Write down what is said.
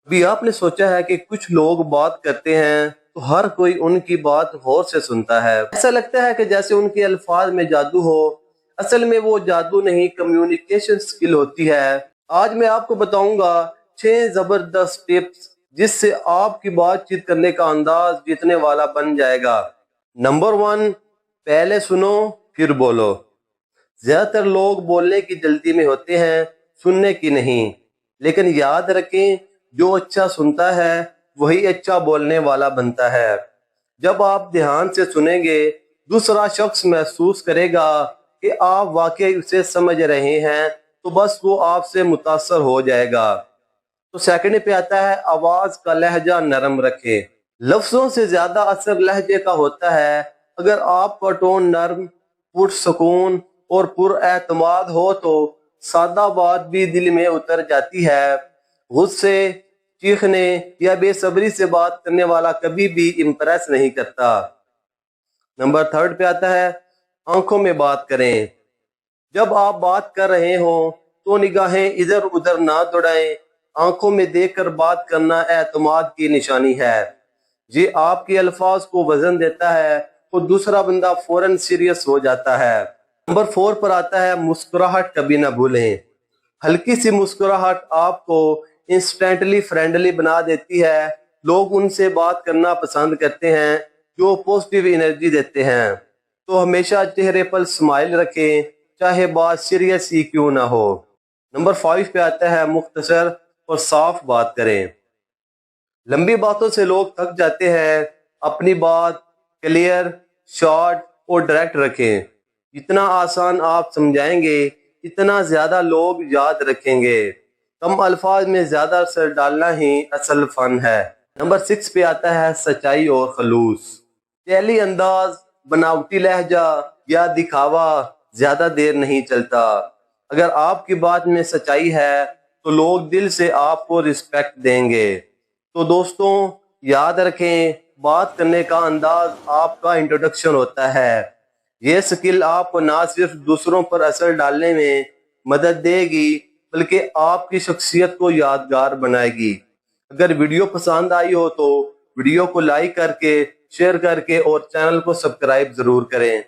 अभी आपने सोचा है कि कुछ लोग बात करते हैं तो हर कोई उनकी बात गौर से सुनता है। ऐसा लगता है कि जैसे उनके अल्फाज में जादू हो। असल में वो जादू नहीं, कम्युनिकेशन स्किल होती है। आज मैं आपको बताऊंगा 6 जबरदस्त टिप्स जिससे आपकी बातचीत करने का अंदाज जीतने वाला बन जाएगा। नंबर 1, पहले सुनो फिर बोलो। ज्यादातर लोग बोलने की जल्दी में होते हैं, सुनने की नहीं। लेकिन याद रखें, जो अच्छा सुनता है वही अच्छा बोलने वाला बनता है। जब आप ध्यान से सुनेंगे, दूसरा शख्स महसूस करेगा कि आप वाकई उसे समझ रहे हैं, तो बस वो आपसे मुतासर हो जाएगा। तो सेकंड पे आता है, आवाज का लहजा नरम रखे। लफ्जों से ज्यादा असर लहजे का होता है। अगर आपका टोन नरम, पुरसकून और पुरएतमाद हो तो सादा बात भी दिल में उतर जाती है। गुस्से, चीखने या बेसब्री से बात करने वाला कभी भी इम्प्रेस नहीं करता। नंबर 3 पे आता है, आंखों में बात करें। जब आप बात कर रहे हो तो निगाहें इधर उधर ना दौड़ाएं। आंखों में देखकर बात करना एतमाद की निशानी है। ये आपके अल्फाज को वजन देता है तो दूसरा बंदा फौरन सीरियस हो जाता है। नंबर 4 पर आता है, मुस्कुराहट कभी ना भूलें। हल्की सी मुस्कुराहट आपको इंस्टेंटली फ्रेंडली बना देती है। लोग उनसे बात करना पसंद करते हैं जो पॉजिटिव एनर्जी देते हैं। तो हमेशा चेहरे पर स्माइल रखें, चाहे बात सीरियस ही क्यों ना हो। नंबर 5 पे आता है, मुख्तसर और साफ बात करें। लंबी बातों से लोग थक जाते हैं। अपनी बात क्लियर, शॉर्ट और डायरेक्ट रखें। जितना आसान आप समझाएंगे, इतना ज्यादा लोग याद रखेंगे। कम अल्फाज में ज्यादा असर डालना ही असल फन है। नंबर 6 पे आता है, सच्चाई और खलूस। पहली अंदाज, बनावटी लहजा या दिखावा ज्यादा देर नहीं चलता। अगर आपकी बात में सच्चाई है तो लोग दिल से आपको रिस्पेक्ट देंगे। तो दोस्तों, याद रखें, बात करने का अंदाज आपका इंट्रोडक्शन होता है। ये स्किल आपको ना सिर्फ दूसरों पर असर डालने में मदद देगी, बल्कि आपकी शख्सियत को यादगार बनाएगी। अगर वीडियो पसंद आई हो तो वीडियो को लाइक करके, शेयर करके और चैनल को सब्सक्राइब जरूर करें।